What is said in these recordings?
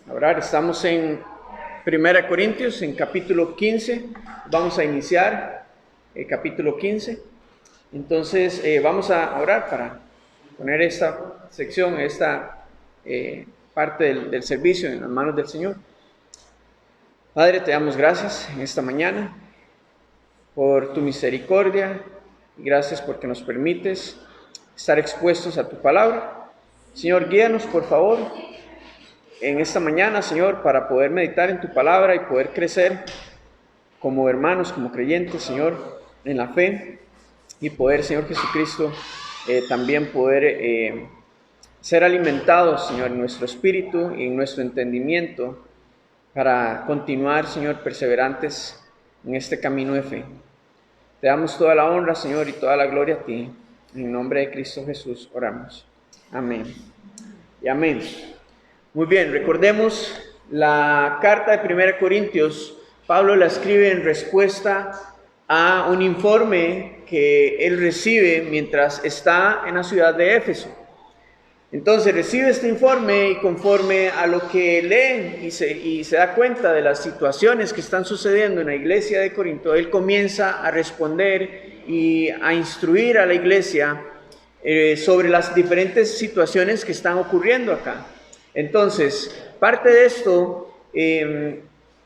a orar. Estamos en 1 Corintios, en capítulo 15. Vamos a iniciar el capítulo 15. Entonces vamos a orar para poner esta sección, esta parte del servicio en las manos del Señor. Padre, te damos gracias en esta mañana por tu misericordia y gracias porque nos permites estar expuestos a tu palabra. Señor, guíanos por favor en esta mañana, Señor, para poder meditar en tu palabra y poder crecer como hermanos, como creyentes, Señor, en la fe y poder, Señor Jesucristo, también poder ser alimentados, Señor, en nuestro espíritu y en nuestro entendimiento para continuar, Señor, perseverantes en este camino de fe. Te damos toda la honra, Señor, y toda la gloria a ti. En nombre de Cristo Jesús oramos. Amén y amén. Muy bien, recordemos la carta de 1 Corintios. Pablo la escribe en respuesta a un informe que él recibe mientras está en la ciudad de Éfeso. Entonces recibe este informe y conforme a lo que lee y se da cuenta de las situaciones que están sucediendo en la iglesia de Corinto, él comienza a responder y a instruir a la iglesia sobre las diferentes situaciones que están ocurriendo acá. Entonces, parte de esto,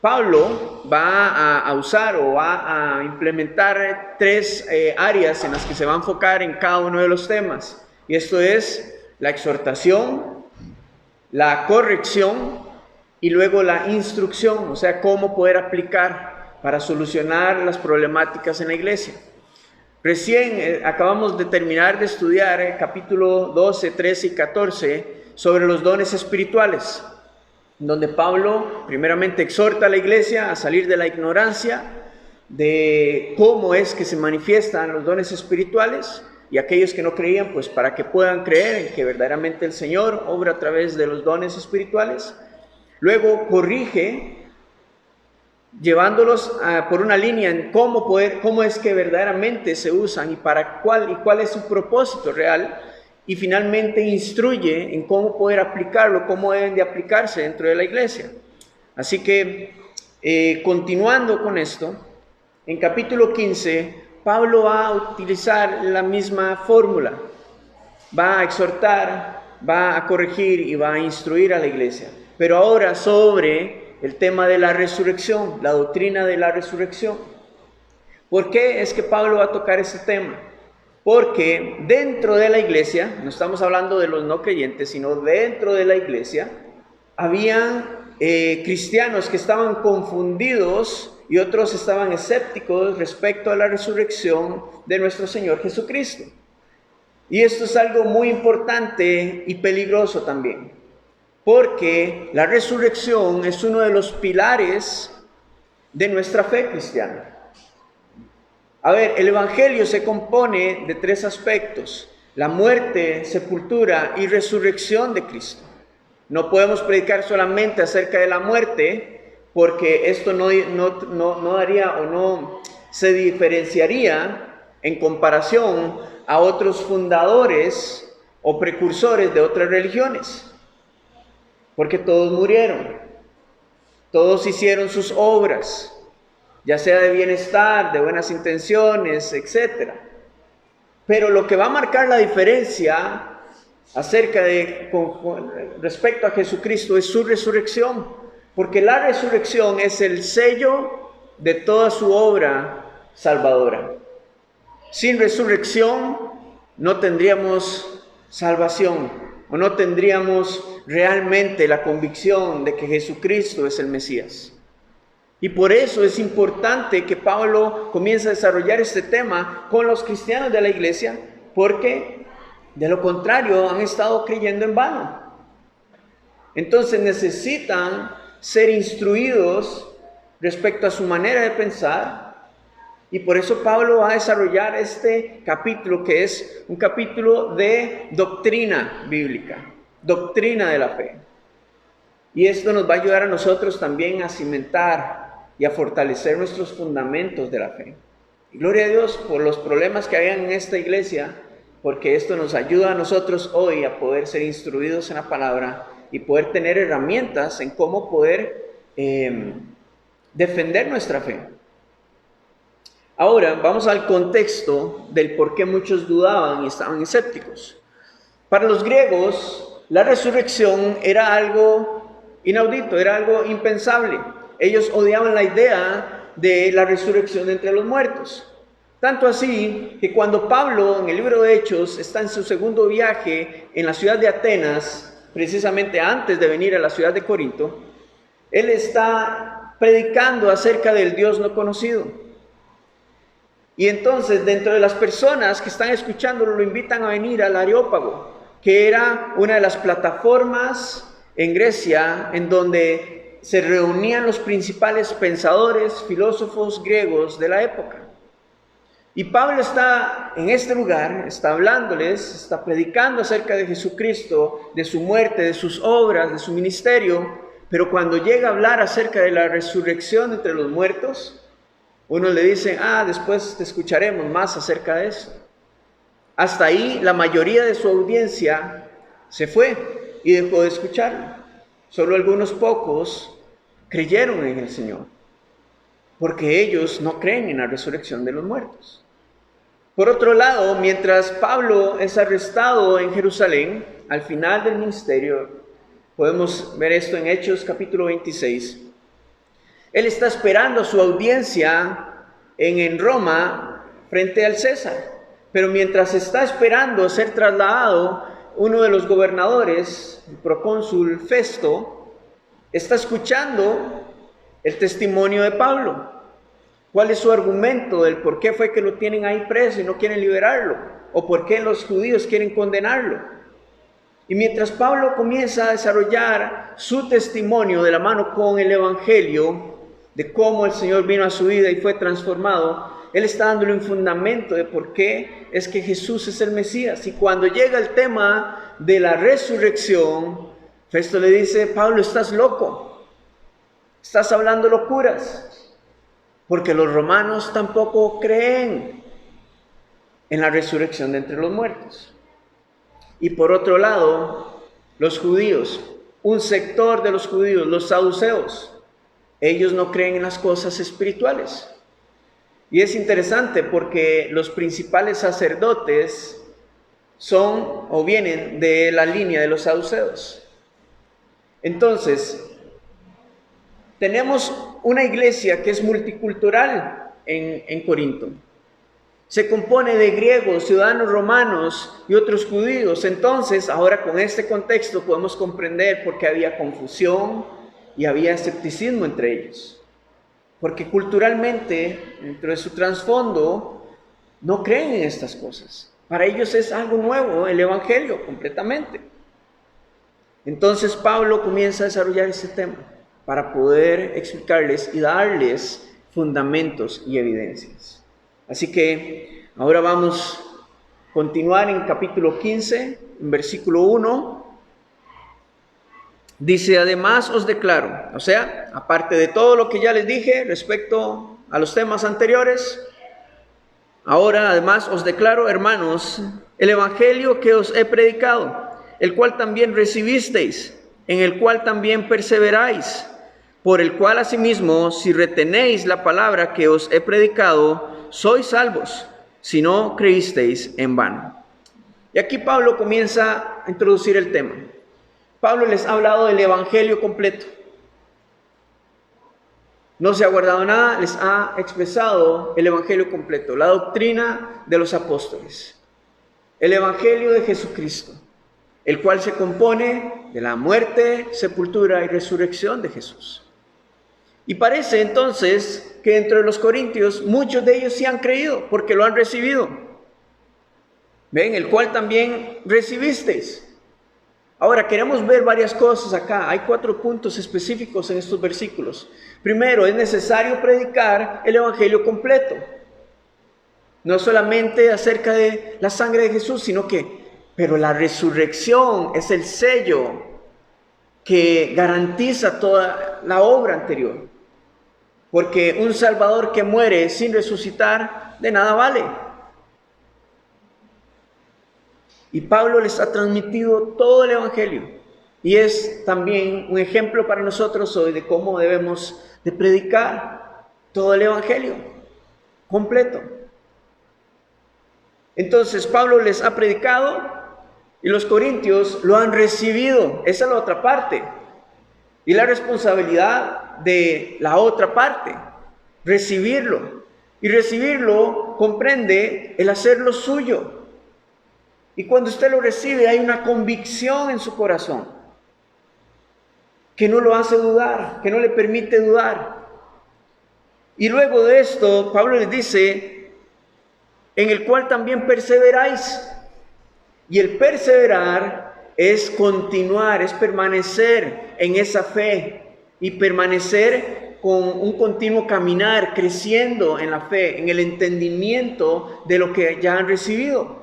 Pablo va a usar o va a implementar tres áreas en las que se va a enfocar en cada uno de los temas. Y esto es la exhortación, la corrección y luego la instrucción, o sea, cómo poder aplicar para solucionar las problemáticas en la iglesia. Recién acabamos de terminar de estudiar el capítulo 12, 13 y 14 sobre los dones espirituales, donde Pablo primeramente exhorta a la iglesia a salir de la ignorancia de cómo es que se manifiestan los dones espirituales, y aquellos que no creían, pues para que puedan creer en que verdaderamente el Señor obra a través de los dones espirituales. Luego corrige, llevándolos por una línea en cómo es que verdaderamente se usan y cuál es su propósito real. Y finalmente instruye en cómo poder aplicarlo, cómo deben de aplicarse dentro de la iglesia. Así que, continuando con esto, en capítulo 15, Pablo va a utilizar la misma fórmula. Va a exhortar, va a corregir y va a instruir a la iglesia. Pero ahora sobre el tema de la resurrección, la doctrina de la resurrección. ¿Por qué es que Pablo va a tocar ese tema? Porque dentro de la iglesia, no estamos hablando de los no creyentes, sino dentro de la iglesia, habían cristianos que estaban confundidos y otros estaban escépticos respecto a la resurrección de nuestro Señor Jesucristo. Y esto es algo muy importante y peligroso también, porque la resurrección es uno de los pilares de nuestra fe cristiana. A ver, el Evangelio se compone de tres aspectos: la muerte, sepultura y resurrección de Cristo. No podemos predicar solamente acerca de la muerte, porque esto no daría o no se diferenciaría en comparación a otros fundadores o precursores de otras religiones. Porque todos murieron, todos hicieron sus obras, ya sea de bienestar, de buenas intenciones, etc. Pero lo que va a marcar la diferencia respecto a Jesucristo es su resurrección. Porque la resurrección es el sello de toda su obra salvadora. Sin resurrección no tendríamos salvación o no tendríamos realmente la convicción de que Jesucristo es el Mesías. Y por eso es importante que Pablo comience a desarrollar este tema con los cristianos de la iglesia, porque de lo contrario han estado creyendo en vano. Entonces necesitan ser instruidos respecto a su manera de pensar, y por eso Pablo va a desarrollar este capítulo, que es un capítulo de doctrina bíblica, doctrina de la fe. Y esto nos va a ayudar a nosotros también a cimentar y a fortalecer nuestros fundamentos de la fe. Y gloria a Dios por los problemas que habían en esta iglesia, porque esto nos ayuda a nosotros hoy a poder ser instruidos en la palabra y poder tener herramientas en cómo poder defender nuestra fe. Ahora vamos al contexto del por qué muchos dudaban y estaban escépticos. Para los griegos, la resurrección era algo inaudito, era algo impensable. Ellos odiaban la idea de la resurrección entre los muertos. Tanto así que cuando Pablo en el libro de Hechos está en su segundo viaje en la ciudad de Atenas, precisamente antes de venir a la ciudad de Corinto, él está predicando acerca del Dios no conocido. Y entonces dentro de las personas que están escuchándolo lo invitan a venir al Areópago, que era una de las plataformas en Grecia en donde se reunían los principales pensadores, filósofos griegos de la época. Y Pablo está en este lugar, está hablándoles, está predicando acerca de Jesucristo, de su muerte, de sus obras, de su ministerio, pero cuando llega a hablar acerca de la resurrección entre los muertos, uno le dice, después te escucharemos más acerca de eso. Hasta ahí la mayoría de su audiencia se fue y dejó de escucharlo. Solo algunos pocos creyeron en el Señor, porque ellos no creen en la resurrección de los muertos. Por otro lado, mientras Pablo es arrestado en Jerusalén, al final del ministerio, podemos ver esto en Hechos capítulo 26, él está esperando a su audiencia en Roma frente al César. Pero mientras está esperando ser trasladado, uno de los gobernadores, el procónsul Festo, está escuchando el testimonio de Pablo. ¿Cuál es su argumento del por qué fue que lo tienen ahí preso y no quieren liberarlo? ¿O por qué los judíos quieren condenarlo? Y mientras Pablo comienza a desarrollar su testimonio de la mano con el Evangelio, de cómo el Señor vino a su vida y fue transformado, él está dándole un fundamento de por qué es que Jesús es el Mesías. Y cuando llega el tema de la resurrección, Festo le dice, Pablo, estás loco, estás hablando locuras, porque los romanos tampoco creen en la resurrección de entre los muertos. Y por otro lado, los judíos, un sector de los judíos, los saduceos, ellos no creen en las cosas espirituales. Y es interesante porque los principales sacerdotes son o vienen de la línea de los saduceos. Entonces, tenemos una iglesia que es multicultural en Corinto. Se compone de griegos, ciudadanos romanos y otros judíos. Entonces, ahora con este contexto podemos comprender por qué había confusión y había escepticismo entre ellos. Porque culturalmente, dentro de su trasfondo, no creen en estas cosas. Para ellos es algo nuevo, el Evangelio, completamente. Entonces Pablo comienza a desarrollar este tema para poder explicarles y darles fundamentos y evidencias. Así que ahora vamos a continuar en capítulo 15, en versículo 1. Dice, además os declaro, o sea, aparte de todo lo que ya les dije respecto a los temas anteriores, ahora además os declaro, hermanos, el evangelio que os he predicado, el cual también recibisteis, en el cual también perseveráis, por el cual asimismo, si retenéis la palabra que os he predicado, sois salvos, si no creísteis en vano. Y aquí Pablo comienza a introducir el tema. Pablo les ha hablado del evangelio completo. No se ha guardado nada, les ha expresado el evangelio completo, la doctrina de los apóstoles, el evangelio de Jesucristo, el cual se compone de la muerte, sepultura y resurrección de Jesús. Y parece entonces que entre los corintios muchos de ellos sí han creído porque lo han recibido. Ven, el cual también recibisteis. Ahora queremos ver varias cosas acá. Hay 4 puntos específicos en estos versículos. Primero, es necesario predicar el evangelio completo. No solamente acerca de la sangre de Jesús, sino pero la resurrección es el sello que garantiza toda la obra anterior. Porque un Salvador que muere sin resucitar, de nada vale. Y Pablo les ha transmitido todo el evangelio. Y es también un ejemplo para nosotros hoy de cómo debemos de predicar todo el Evangelio completo. Entonces Pablo les ha predicado y los corintios lo han recibido. Esa es la otra parte. Y la responsabilidad de la otra parte, recibirlo. Y recibirlo comprende el hacerlo suyo. Y cuando usted lo recibe hay una convicción en su corazón que no lo hace dudar, que no le permite dudar. Y luego de esto, Pablo les dice, en el cual también perseveráis. Y el perseverar es continuar, es permanecer en esa fe y permanecer con un continuo caminar, creciendo en la fe, en el entendimiento de lo que ya han recibido.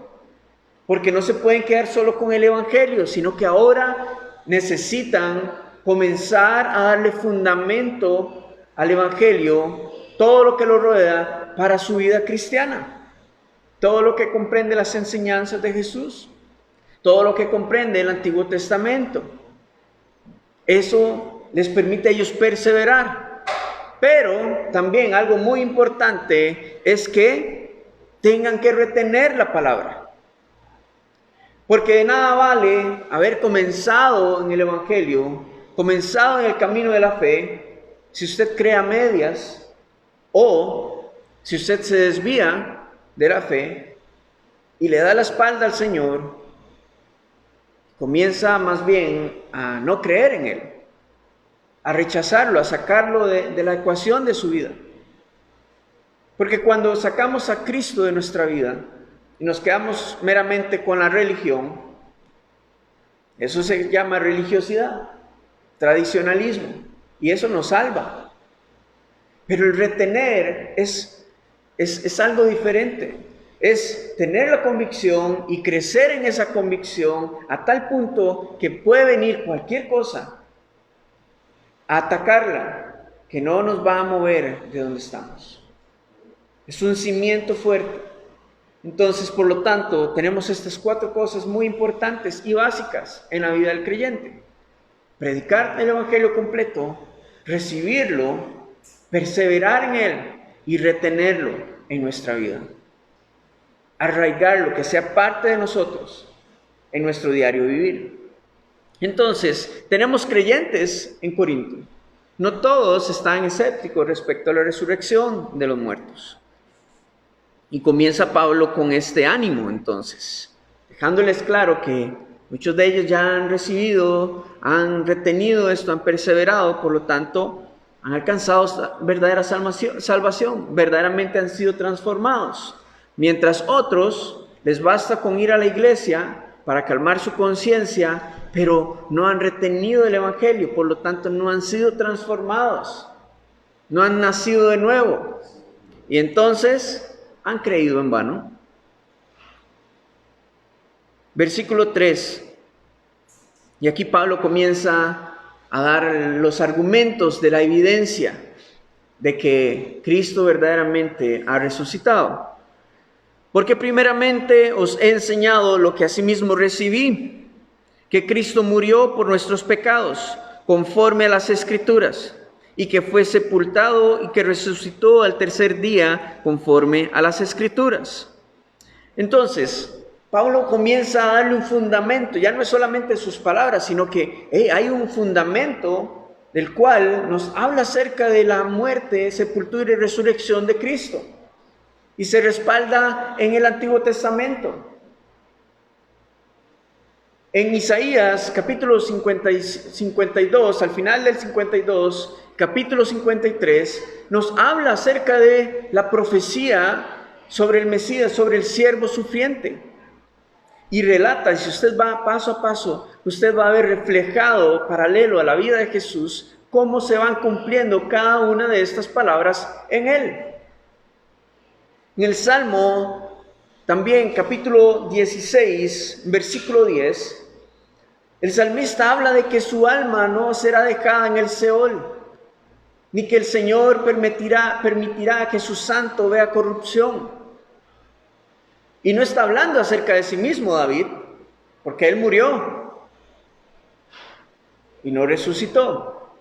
Porque no se pueden quedar solo con el Evangelio, sino que ahora necesitan comenzar a darle fundamento al Evangelio, todo lo que lo rodea para su vida cristiana, todo lo que comprende las enseñanzas de Jesús, todo lo que comprende el Antiguo Testamento. Eso les permite a ellos perseverar. Pero también algo muy importante es que tengan que retener la palabra. Porque de nada vale haber comenzado en el Evangelio, comenzado en el camino de la fe, si usted cree a medias o si usted se desvía de la fe y le da la espalda al Señor, comienza más bien a no creer en Él, a rechazarlo, a sacarlo de la ecuación de su vida. Porque cuando sacamos a Cristo de nuestra vida y nos quedamos meramente con la religión, eso se llama religiosidad, tradicionalismo, y eso nos salva. Pero el retener es algo diferente. Es tener la convicción y crecer en esa convicción a tal punto que puede venir cualquier cosa a atacarla, que no nos va a mover de donde estamos. Es un cimiento fuerte. Entonces, por lo tanto, tenemos estas 4 cosas muy importantes y básicas en la vida del creyente. Predicar el Evangelio completo, recibirlo, perseverar en él y retenerlo en nuestra vida. Arraigarlo, que sea parte de nosotros en nuestro diario vivir. Entonces, tenemos creyentes en Corinto. No todos están escépticos respecto a la resurrección de los muertos. Y comienza Pablo con este ánimo, entonces, dejándoles claro que muchos de ellos ya han recibido, han retenido esto, han perseverado, por lo tanto, han alcanzado verdadera salvación, verdaderamente han sido transformados. Mientras otros les basta con ir a la iglesia para calmar su conciencia, pero no han retenido el Evangelio, por lo tanto no han sido transformados, no han nacido de nuevo. Y entonces han creído en vano. Versículo 3. Y aquí Pablo comienza a dar los argumentos de la evidencia de que Cristo verdaderamente ha resucitado. Porque primeramente os he enseñado lo que asimismo recibí, que Cristo murió por nuestros pecados, conforme a las Escrituras, y que fue sepultado y que resucitó al tercer día, conforme a las Escrituras. Entonces, Pablo comienza a darle un fundamento, ya no es solamente sus palabras, sino que hay un fundamento del cual nos habla acerca de la muerte, sepultura y resurrección de Cristo. Y se respalda en el Antiguo Testamento. En Isaías capítulo 52, al final del 52, capítulo 53, nos habla acerca de la profecía sobre el Mesías, sobre el siervo sufriente. Y relata, y si usted va paso a paso, usted va a ver reflejado, paralelo a la vida de Jesús, cómo se van cumpliendo cada una de estas palabras en él. En el Salmo, también capítulo 16, versículo 10, el salmista habla de que su alma no será dejada en el Seol, ni que el Señor permitirá que su santo vea corrupción. Y no está hablando acerca de sí mismo David, porque él murió. y no resucitó,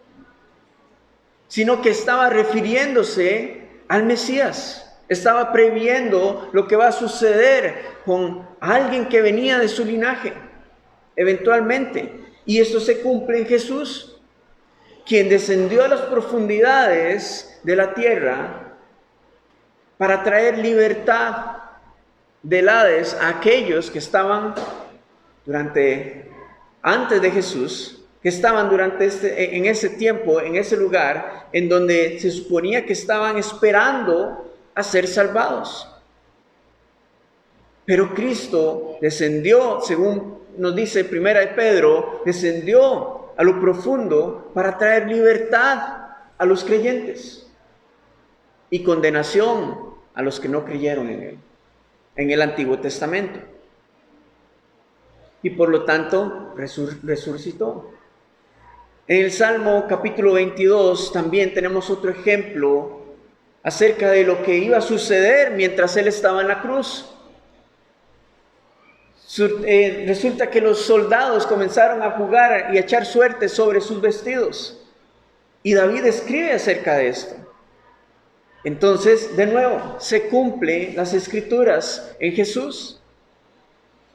sino que estaba refiriéndose al Mesías. Estaba previendo lo que va a suceder con alguien que venía de su linaje, eventualmente. Y esto se cumple en Jesús, quien descendió a las profundidades de la tierra para traer libertad del Hades a aquellos que estaban antes de Jesús, que estaban en ese tiempo, en ese lugar, en donde se suponía que estaban esperando a ser salvados. Pero Cristo descendió, según nos dice Primera de Pedro, descendió a lo profundo para traer libertad a los creyentes y condenación a los que no creyeron en Él, en el Antiguo Testamento. Y por lo tanto, resucitó. En el Salmo capítulo 22 también tenemos otro ejemplo acerca de lo que iba a suceder mientras Él estaba en la cruz. Resulta que los soldados comenzaron a jugar y a echar suerte sobre sus vestidos. Y David escribe acerca de esto. Entonces, de nuevo, se cumplen las escrituras en Jesús.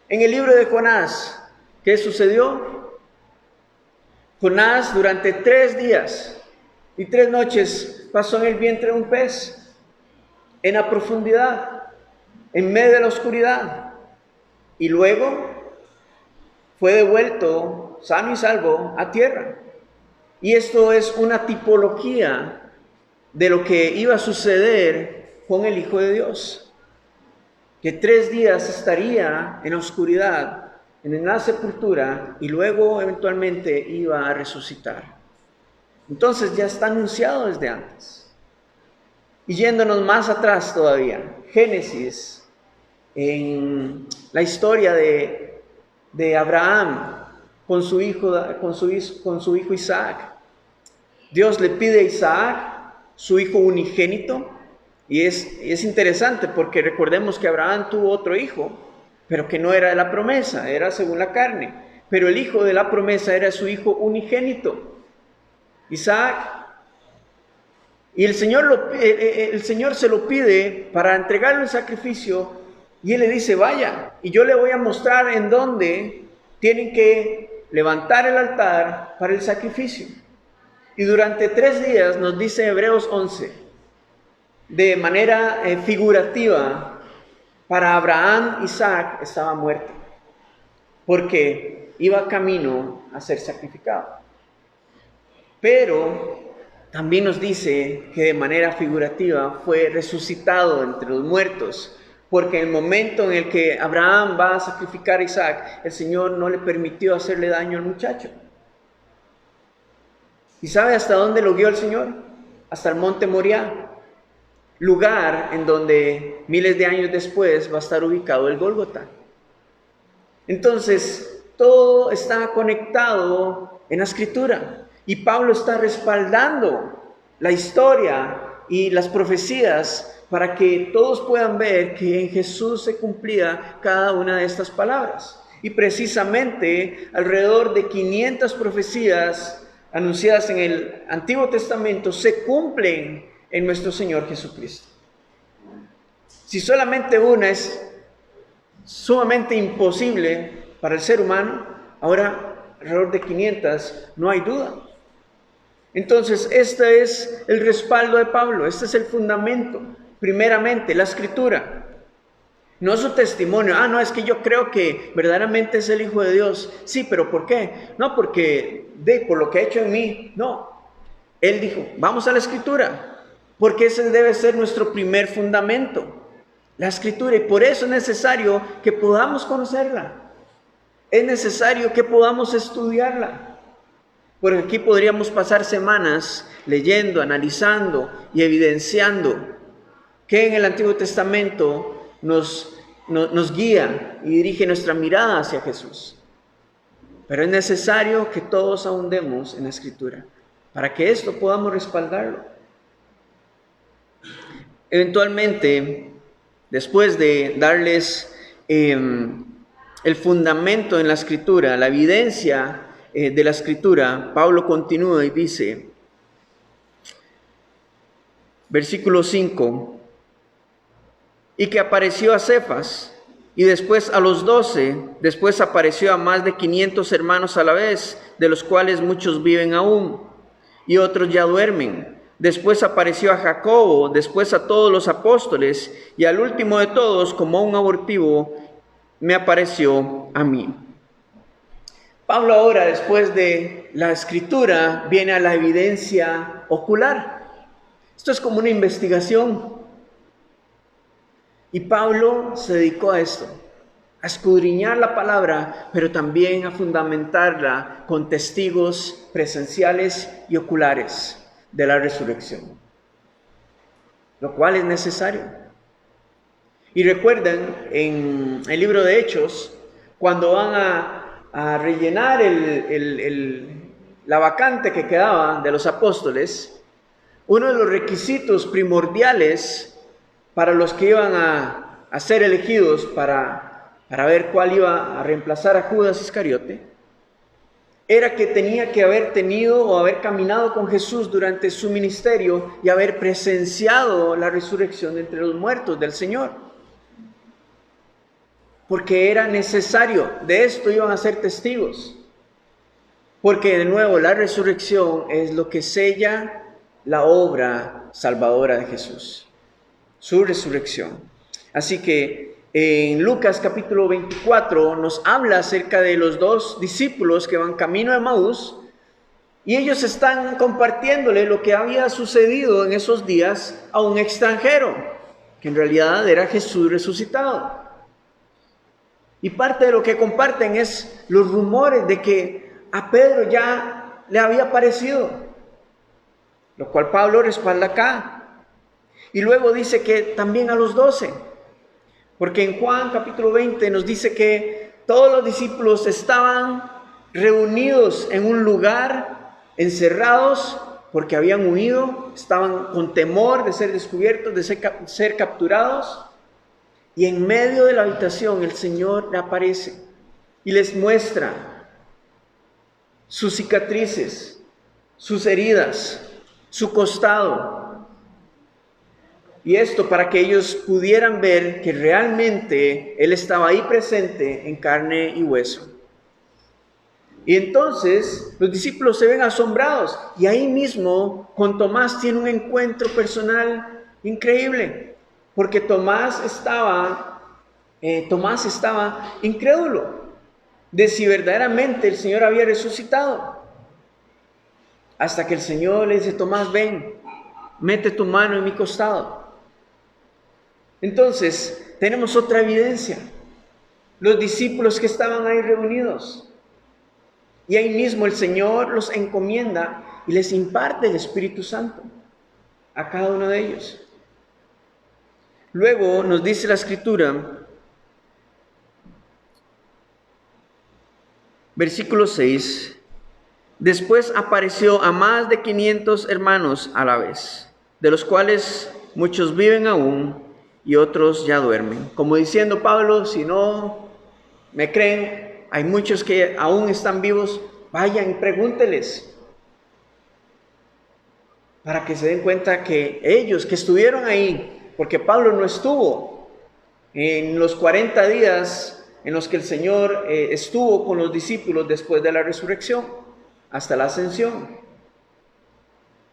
En el libro de Jonás, ¿qué sucedió? Jonás durante 3 días y 3 noches pasó en el vientre de un pez, en la profundidad, en medio de la oscuridad. Y luego fue devuelto sano y salvo a tierra. Y esto es una tipología de lo que iba a suceder con el Hijo de Dios, que 3 días estaría en la oscuridad, en la sepultura, y luego eventualmente iba a resucitar. Entonces ya está anunciado desde antes. Y yéndonos más atrás todavía, Génesis, en la historia de Abraham con su hijo Isaac. Dios le pide a Isaac, su hijo unigénito, y es interesante porque recordemos que Abraham tuvo otro hijo, pero que no era de la promesa, era según la carne. Pero el hijo de la promesa era su hijo unigénito, Isaac. Y el Señor se lo pide para entregarlo en sacrificio, y Él le dice, vaya, y yo le voy a mostrar en dónde tienen que levantar el altar para el sacrificio. Y durante 3 días, nos dice Hebreos 11, de manera figurativa, para Abraham, Isaac estaba muerto, porque iba camino a ser sacrificado. Pero también nos dice que de manera figurativa fue resucitado entre los muertos, porque en el momento en el que Abraham va a sacrificar a Isaac, el Señor no le permitió hacerle daño al muchacho. ¿Y sabe hasta dónde lo guió el Señor? Hasta el monte Moriah, lugar en donde miles de años después va a estar ubicado el Gólgota. Entonces, todo está conectado en la Escritura. Y Pablo está respaldando la historia y las profecías para que todos puedan ver que en Jesús se cumplía cada una de estas palabras. Y precisamente alrededor de 500 profecías anunciadas en el Antiguo Testamento se cumplen en nuestro Señor Jesucristo. Si solamente una es sumamente imposible para el ser humano, ahora alrededor de 500 no hay duda. Entonces, este es el respaldo de Pablo, este es el fundamento. Primeramente, la Escritura, no su testimonio. No, es que yo creo que verdaderamente es el Hijo de Dios. Sí, pero ¿por qué? No, porque por lo que ha hecho en mí. No, él dijo, vamos a la Escritura, porque ese debe ser nuestro primer fundamento, la Escritura. Y por eso es necesario que podamos conocerla, es necesario que podamos estudiarla. Porque aquí podríamos pasar semanas leyendo, analizando y evidenciando que en el Antiguo Testamento nos guía y dirige nuestra mirada hacia Jesús. Pero es necesario que todos ahondemos en la Escritura para que esto podamos respaldarlo. Eventualmente, después de darles el fundamento en la Escritura, la evidencia de la Escritura, Pablo continúa y dice, versículo 5, y que apareció a Cefas, y después a los 12, después apareció a más de 500 hermanos a la vez, de los cuales muchos viven aún, y otros ya duermen. Después apareció a Jacobo, después a todos los apóstoles, y al último de todos, como un abortivo, me apareció a mí. Pablo ahora, después de la Escritura, viene a la evidencia ocular. Esto es como una investigación. Y Pablo se dedicó a esto, a escudriñar la palabra, pero también a fundamentarla con testigos presenciales y oculares de la resurrección, lo cual es necesario. Y recuerden, en el libro de Hechos, cuando van a rellenar la vacante que quedaba de los apóstoles, uno de los requisitos primordiales para los que iban a ser elegidos para ver cuál iba a reemplazar a Judas Iscariote, era que tenía que haber tenido o haber caminado con Jesús durante su ministerio y haber presenciado la resurrección de entre los muertos del Señor. Porque era necesario, de esto iban a ser testigos. Porque de nuevo la resurrección es lo que sella la obra salvadora de Jesús. Su resurrección. Así que en Lucas capítulo 24 nos habla acerca de los dos discípulos que van camino a Emaús y ellos están compartiéndole lo que había sucedido en esos días a un extranjero, que en realidad era Jesús resucitado. Y parte de lo que comparten es los rumores de que a Pedro ya le había aparecido, lo cual Pablo respalda acá. Y luego dice que también a los 12, porque en Juan capítulo 20 nos dice que todos los discípulos estaban reunidos en un lugar, encerrados, porque habían huido, estaban con temor de ser descubiertos, de ser capturados. Y en medio de la habitación el Señor le aparece y les muestra sus cicatrices, sus heridas, su costado. Y esto para que ellos pudieran ver que realmente Él estaba ahí presente en carne y hueso. Y entonces los discípulos se ven asombrados. Y ahí mismo con Tomás tiene un encuentro personal increíble. Porque Tomás estaba incrédulo de si verdaderamente el Señor había resucitado. Hasta que el Señor le dice, Tomás, ven, mete tu mano en mi costado. Entonces, tenemos otra evidencia. Los discípulos que estaban ahí reunidos. Y ahí mismo el Señor los encomienda y les imparte el Espíritu Santo a cada uno de ellos. Luego nos dice la Escritura, versículo 6, después apareció a más de 500 hermanos a la vez, de los cuales muchos viven aún y otros ya duermen. Como diciendo Pablo, si no me creen, hay muchos que aún están vivos, vayan y pregúnteles. Para que se den cuenta que ellos que estuvieron ahí, porque Pablo no estuvo en los 40 días en los que el Señor estuvo con los discípulos después de la resurrección, hasta la ascensión.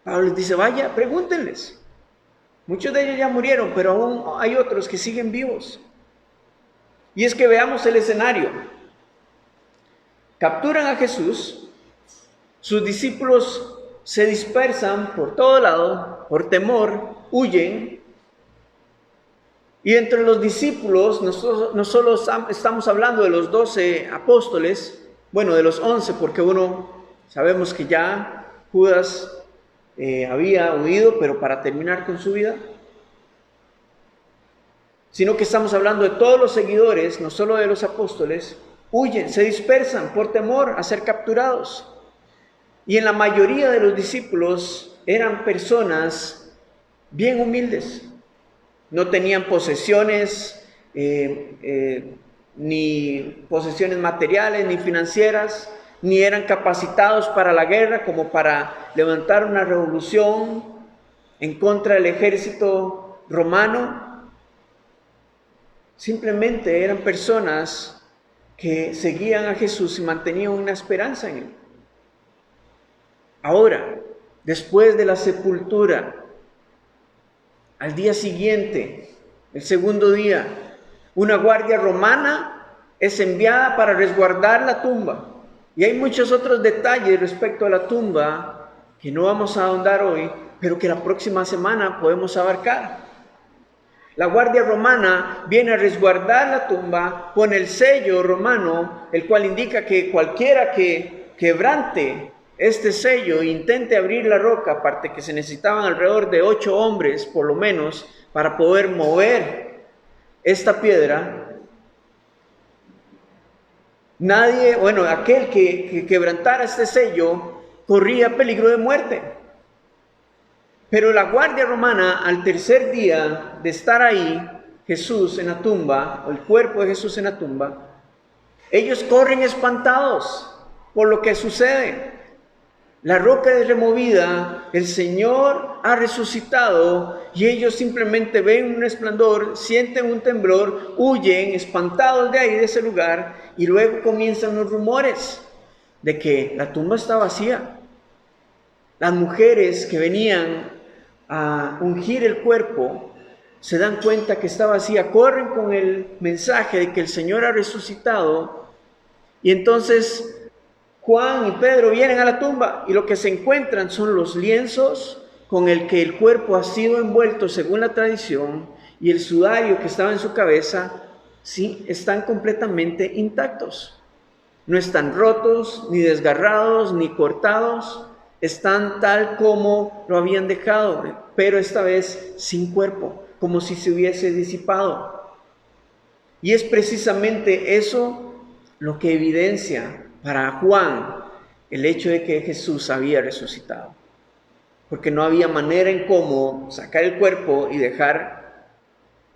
Pablo les dice, vaya, pregúntenles. Muchos de ellos ya murieron, pero aún hay otros que siguen vivos. Y es que veamos el escenario. Capturan a Jesús, sus discípulos se dispersan por todo lado, por temor, huyen. Y entre los discípulos, no solo estamos hablando de los 12 apóstoles, bueno, de los 11, porque sabemos que ya Judas había huido, pero para terminar con su vida, sino que estamos hablando de todos los seguidores, no solo de los apóstoles, huyen, se dispersan por temor a ser capturados. Y en la mayoría de los discípulos eran personas bien humildes, no tenían posesiones, ni posesiones materiales, ni financieras, ni eran capacitados para la guerra como para levantar una revolución en contra del ejército romano. Simplemente eran personas que seguían a Jesús y mantenían una esperanza en Él. Ahora, después de la sepultura, al día siguiente, el segundo día, una guardia romana es enviada para resguardar la tumba. Y hay muchos otros detalles respecto a la tumba que no vamos a ahondar hoy, pero que la próxima semana podemos abarcar. La guardia romana viene a resguardar la tumba, pone el sello romano, el cual indica que cualquiera que quebrante este sello e intente abrir la roca, aparte que se necesitaban alrededor de 8 hombres por lo menos para poder mover esta piedra, aquel que quebrantara este sello corría peligro de muerte. Pero la guardia romana, al tercer día de estar ahí, Jesús en la tumba, o el cuerpo de Jesús en la tumba, ellos corren espantados por lo que sucede. La roca es removida, el Señor ha resucitado y ellos simplemente ven un resplandor, sienten un temblor, huyen espantados de ahí, de ese lugar, y luego comienzan los rumores de que la tumba está vacía. Las mujeres que venían a ungir el cuerpo se dan cuenta que está vacía, corren con el mensaje de que el Señor ha resucitado, y entonces Juan y Pedro vienen a la tumba y lo que se encuentran son los lienzos con el que el cuerpo ha sido envuelto según la tradición, y el sudario que estaba en su cabeza, sí, están completamente intactos. No están rotos, ni desgarrados, ni cortados. Están tal como lo habían dejado, pero esta vez sin cuerpo, como si se hubiese disipado. Y es precisamente eso lo que evidencia para Juan el hecho de que Jesús había resucitado. Porque no había manera en cómo sacar el cuerpo y dejar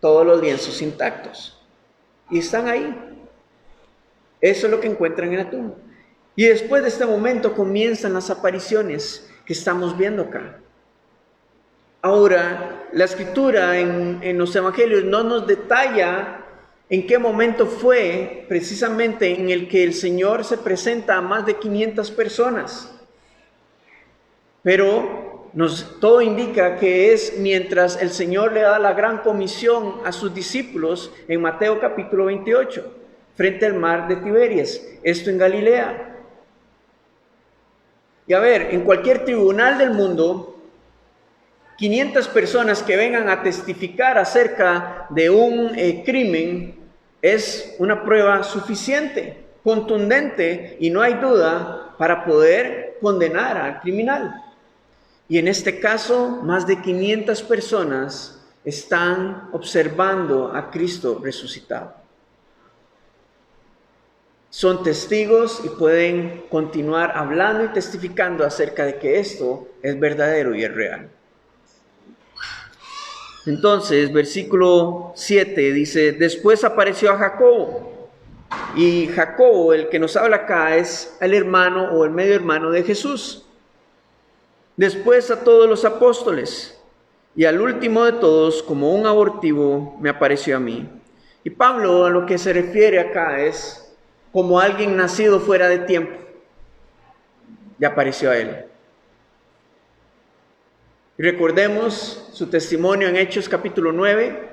todos los lienzos intactos. Y están ahí. Eso es lo que encuentran en la tumba. Y después de este momento comienzan las apariciones que estamos viendo acá. Ahora, la escritura en los evangelios no nos detalla en qué momento fue precisamente en el que el Señor se presenta a más de 500 personas. Pero todo indica que es mientras el Señor le da la gran comisión a sus discípulos en Mateo capítulo 28, frente al mar de Tiberias, esto en Galilea. Y a ver, en cualquier tribunal del mundo, 500 personas que vengan a testificar acerca de un crimen es una prueba suficiente, contundente, y no hay duda para poder condenar al criminal. Y en este caso, más de 500 personas están observando a Cristo resucitado. Son testigos y pueden continuar hablando y testificando acerca de que esto es verdadero y es real. Entonces, versículo 7 dice, después apareció a Jacobo. Y Jacobo, el que nos habla acá, es el hermano o el medio hermano de Jesús. Después a todos los apóstoles. Y al último de todos, como un abortivo, me apareció a mí. Y Pablo a lo que se refiere acá es como alguien nacido fuera de tiempo. Le apareció a él. Y recordemos su testimonio en Hechos capítulo 9,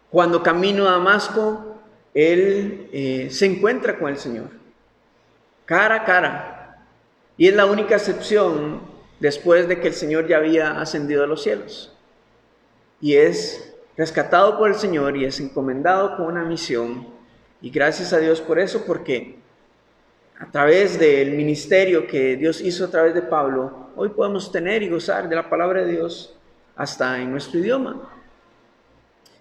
cuando camino a Damasco, él se encuentra con el Señor, cara a cara. Y es la única excepción después de que el Señor ya había ascendido a los cielos. Y es rescatado por el Señor y es encomendado con una misión. Y gracias a Dios por eso, porque a través del ministerio que Dios hizo a través de Pablo, hoy podemos tener y gozar de la palabra de Dios hasta en nuestro idioma.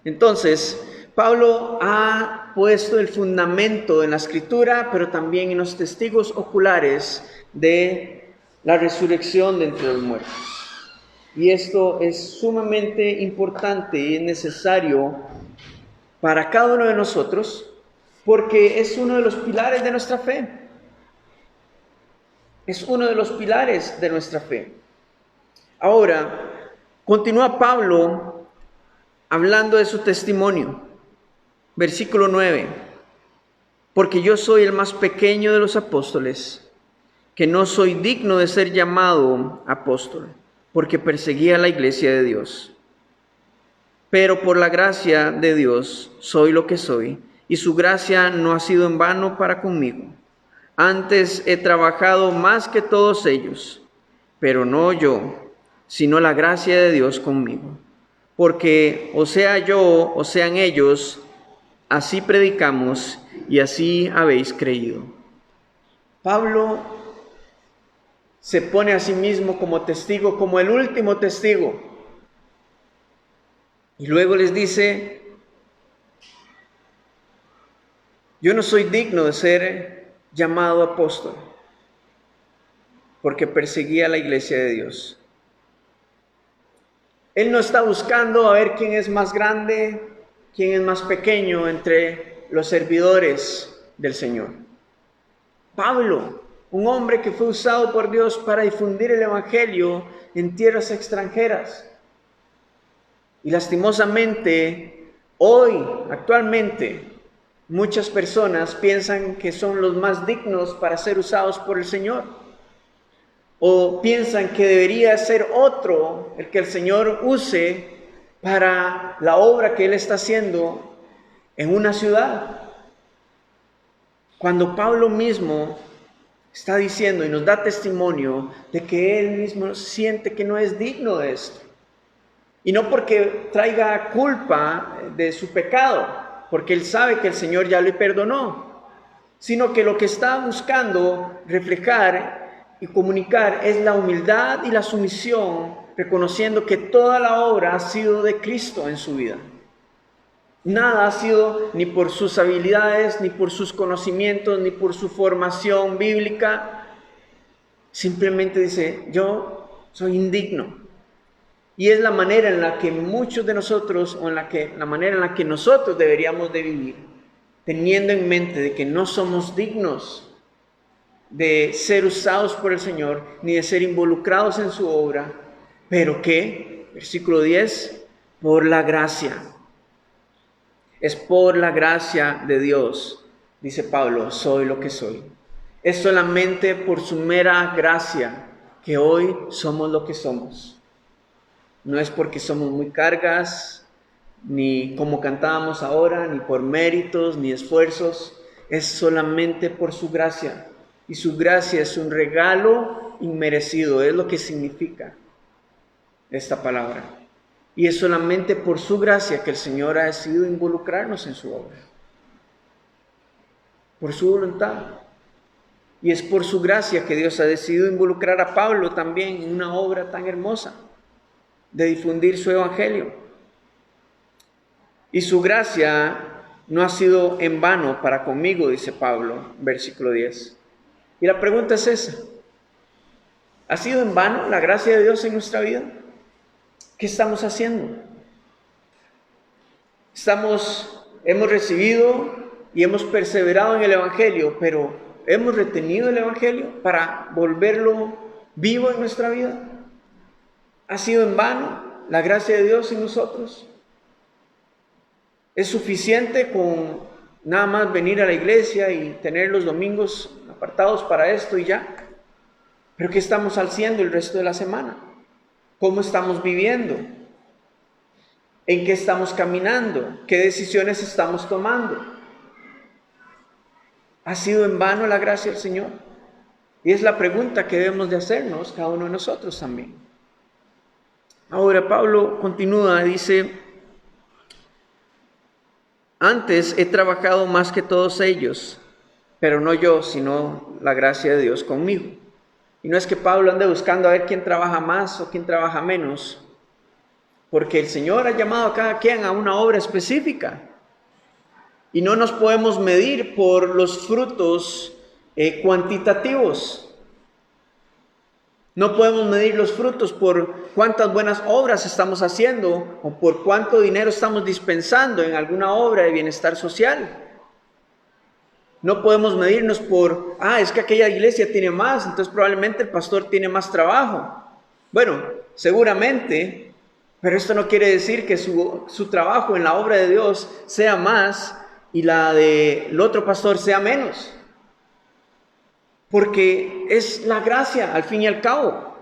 Entonces, Pablo ha puesto el fundamento en la Escritura, pero también en los testigos oculares de la resurrección de entre los muertos. Y esto es sumamente importante y es necesario para cada uno de nosotros, porque es uno de los pilares de nuestra fe. Es uno de los pilares de nuestra fe. Ahora, continúa Pablo hablando de su testimonio. Versículo 9. Porque yo soy el más pequeño de los apóstoles, que no soy digno de ser llamado apóstol, porque perseguía la iglesia de Dios. Pero por la gracia de Dios soy lo que soy, y su gracia no ha sido en vano para conmigo. Antes he trabajado más que todos ellos, pero no yo, sino la gracia de Dios conmigo. Porque o sea yo o sean ellos, así predicamos y así habéis creído. Pablo se pone a sí mismo como testigo, como el último testigo. Y luego les dice, yo no soy digno de ser llamado apóstol, porque perseguía a la iglesia de Dios. Él no está buscando a ver quién es más grande, quién es más pequeño entre los servidores del Señor. Pablo, un hombre que fue usado por Dios para difundir el evangelio en tierras extranjeras. Y lastimosamente, hoy, actualmente, muchas personas piensan que son los más dignos para ser usados por el Señor. O piensan que debería ser otro el que el Señor use para la obra que Él está haciendo en una ciudad. Cuando Pablo mismo está diciendo y nos da testimonio de que Él mismo siente que no es digno de esto. Y no porque traiga culpa de su pecado, porque Él sabe que el Señor ya le perdonó, sino que lo que está buscando reflejar y comunicar es la humildad y la sumisión, reconociendo que toda la obra ha sido de Cristo en su vida. Nada ha sido ni por sus habilidades, ni por sus conocimientos, ni por su formación bíblica. Simplemente dice, yo soy indigno. Y es la manera en la que muchos de nosotros, o la manera en la que nosotros deberíamos de vivir, teniendo en mente de que no somos dignos de ser usados por el Señor, ni de ser involucrados en su obra, pero que, versículo 10, por la gracia. Es por la gracia de Dios, dice Pablo, soy lo que soy. Es solamente por su mera gracia que hoy somos lo que somos. No es porque somos muy cargas, ni como cantábamos ahora, ni por méritos, ni esfuerzos. Es solamente por su gracia. Y su gracia es un regalo inmerecido, es lo que significa esta palabra. Y es solamente por su gracia que el Señor ha decidido involucrarnos en su obra. Por su voluntad. Y es por su gracia que Dios ha decidido involucrar a Pablo también en una obra tan hermosa de difundir su evangelio. Y su gracia no ha sido en vano para conmigo, dice Pablo, versículo 10. Y la pregunta es esa. ¿Ha sido en vano la gracia de Dios en nuestra vida? ¿Qué estamos haciendo? Hemos recibido y hemos perseverado en el evangelio, pero ¿hemos retenido el evangelio para volverlo vivo en nuestra vida? ¿Ha sido en vano la gracia de Dios en nosotros? ¿Es suficiente con nada más venir a la iglesia y tener los domingos apartados para esto y ya? ¿Pero qué estamos haciendo el resto de la semana? ¿Cómo estamos viviendo? ¿En qué estamos caminando? ¿Qué decisiones estamos tomando? ¿Ha sido en vano la gracia del Señor? Y es la pregunta que debemos de hacernos cada uno de nosotros también. Ahora Pablo continúa, dice, antes he trabajado más que todos ellos, pero no yo, sino la gracia de Dios conmigo. Y no es que Pablo ande buscando a ver quién trabaja más o quién trabaja menos, porque el Señor ha llamado a cada quien a una obra específica. Y no nos podemos medir por los frutos cuantitativos. No podemos medir los frutos por cuántas buenas obras estamos haciendo o por cuánto dinero estamos dispensando en alguna obra de bienestar social. No podemos medirnos por, es que aquella iglesia tiene más, entonces probablemente el pastor tiene más trabajo. Bueno, seguramente, pero esto no quiere decir que su trabajo en la obra de Dios sea más y la del otro pastor sea menos. Porque es la gracia, al fin y al cabo.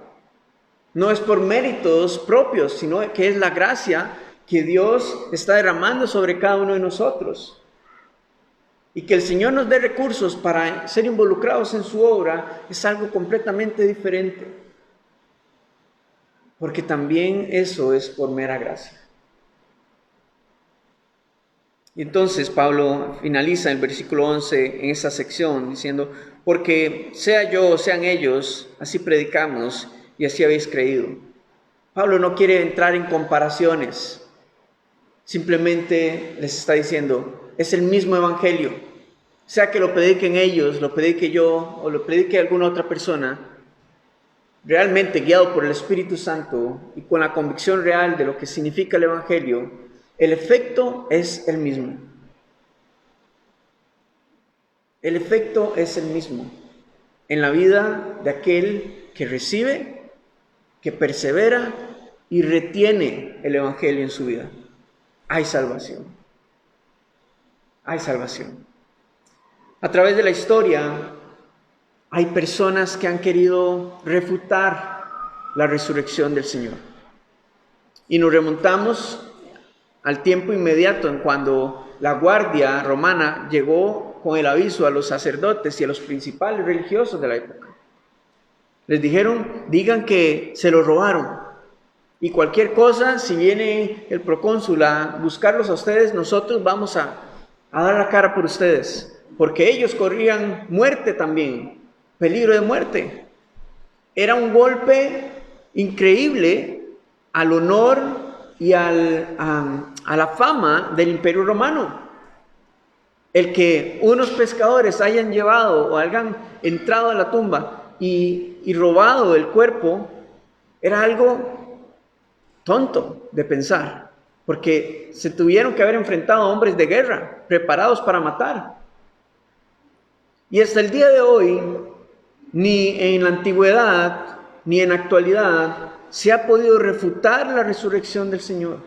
No es por méritos propios, sino que es la gracia que Dios está derramando sobre cada uno de nosotros. Y que el Señor nos dé recursos para ser involucrados en su obra es algo completamente diferente. Porque también eso es por mera gracia. Y entonces Pablo finaliza el versículo 11 en esta sección diciendo, porque sea yo o sean ellos, así predicamos y así habéis creído. Pablo no quiere entrar en comparaciones, simplemente les está diciendo, es el mismo evangelio, sea que lo prediquen ellos, lo predique yo o lo predique alguna otra persona, realmente guiado por el Espíritu Santo y con la convicción real de lo que significa el evangelio, el efecto es el mismo. El efecto es el mismo en la vida de aquel que recibe, que persevera y retiene el evangelio en su vida. Hay salvación. Hay salvación. A través de la historia hay personas que han querido refutar la resurrección del Señor. Y nos remontamos al tiempo inmediato en cuando la guardia romana llegó con el aviso a los sacerdotes y a los principales religiosos de la época. Les dijeron, digan que se lo robaron. Y cualquier cosa, si viene el procónsul a buscarlos a ustedes, nosotros vamos a dar la cara por ustedes. Porque ellos corrían muerte también, peligro de muerte. Era un golpe increíble al honor y a la fama del Imperio Romano. El que unos pescadores hayan llevado o hayan entrado a la tumba y robado el cuerpo era algo tonto de pensar, porque se tuvieron que haber enfrentado a hombres de guerra preparados para matar. Y hasta el día de hoy, ni en la antigüedad ni en la actualidad se ha podido refutar la resurrección del Señor.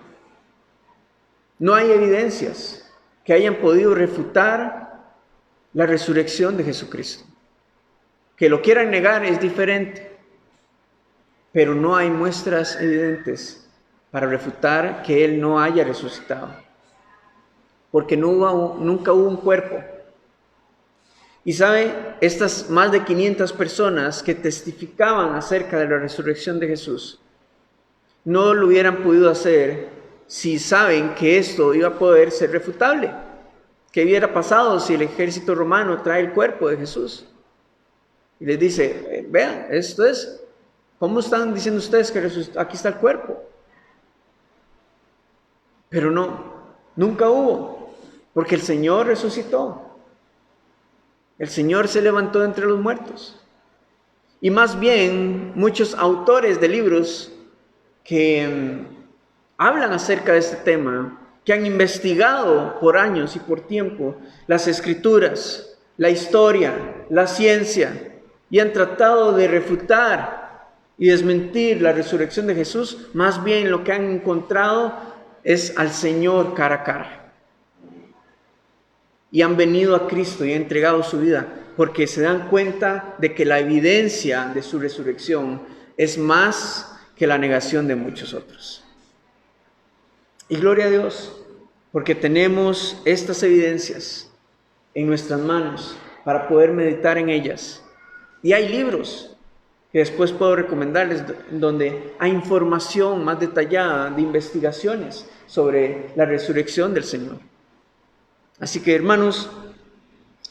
No hay evidencias que hayan podido refutar la resurrección de Jesucristo. Que lo quieran negar es diferente, pero no hay muestras evidentes para refutar que Él no haya resucitado, porque nunca hubo un cuerpo. Y sabe, estas más de 500 personas que testificaban acerca de la resurrección de Jesús, no lo hubieran podido hacer si saben que esto iba a poder ser refutable. ¿Qué hubiera pasado si el ejército romano trae el cuerpo de Jesús? Y les dice, vean, esto es, ¿cómo están diciendo ustedes que aquí está el cuerpo? Pero no, nunca hubo, porque el Señor resucitó. El Señor se levantó de entre los muertos. Y más bien, muchos autores de libros que hablan acerca de este tema, que han investigado por años y por tiempo las escrituras, la historia, la ciencia, y han tratado de refutar y desmentir la resurrección de Jesús, más bien lo que han encontrado es al Señor cara a cara. Y han venido a Cristo y han entregado su vida porque se dan cuenta de que la evidencia de su resurrección es más que la negación de muchos otros. Y gloria a Dios, porque tenemos estas evidencias en nuestras manos para poder meditar en ellas. Y hay libros que después puedo recomendarles donde hay información más detallada de investigaciones sobre la resurrección del Señor. Así que, hermanos,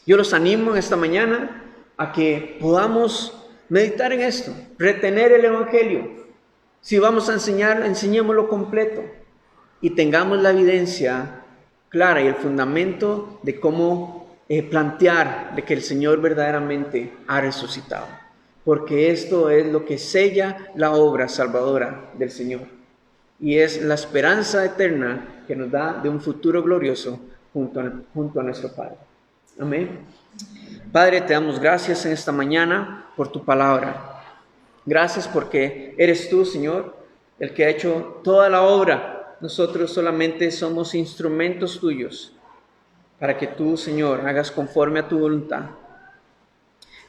yo los animo esta mañana a que podamos meditar en esto, retener el Evangelio. Si vamos a enseñar, enseñémoslo completo y tengamos la evidencia clara y el fundamento de cómo plantear de que el Señor verdaderamente ha resucitado. Porque esto es lo que sella la obra salvadora del Señor. Y es la esperanza eterna que nos da de un futuro glorioso junto a nuestro Padre. Amén. Padre, te damos gracias en esta mañana por tu palabra. Gracias porque eres tú, Señor, el que ha hecho toda la obra. Nosotros solamente somos instrumentos tuyos para que tú, Señor, hagas conforme a tu voluntad.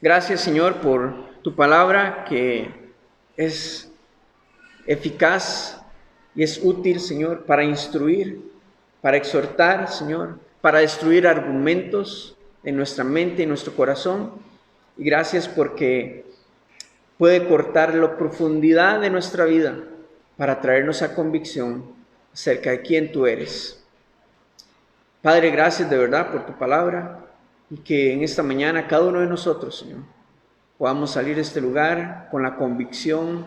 Gracias, Señor, por tu palabra que es eficaz y es útil, Señor, para instruir, para exhortar, Señor, para destruir argumentos en nuestra mente y nuestro corazón. Y gracias porque puede cortar la profundidad de nuestra vida para traernos a convicción acerca de quién tú eres. Padre, gracias de verdad por tu palabra y que en esta mañana cada uno de nosotros, Señor, podamos salir de este lugar con la convicción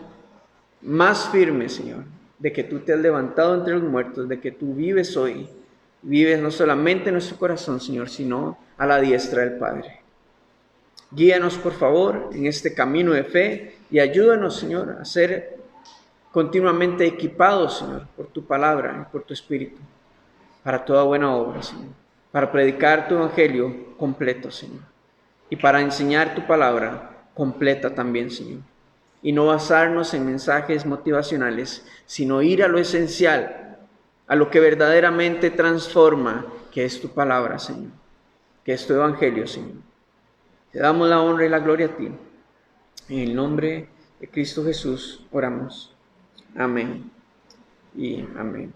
más firme, Señor, de que tú te has levantado entre los muertos, de que tú vives hoy. Vives no solamente en nuestro corazón, Señor, sino a la diestra del Padre. Guíanos, por favor, en este camino de fe y ayúdanos, Señor, a ser continuamente equipados, Señor, por tu palabra y por tu Espíritu, para toda buena obra, Señor, para predicar tu evangelio completo, Señor, y para enseñar tu palabra completa también, Señor. Y no basarnos en mensajes motivacionales, sino ir a lo esencial, a lo que verdaderamente transforma, que es tu palabra, Señor, que es tu evangelio, Señor. Te damos la honra y la gloria a ti. En el nombre de Cristo Jesús oramos. Amén y amén.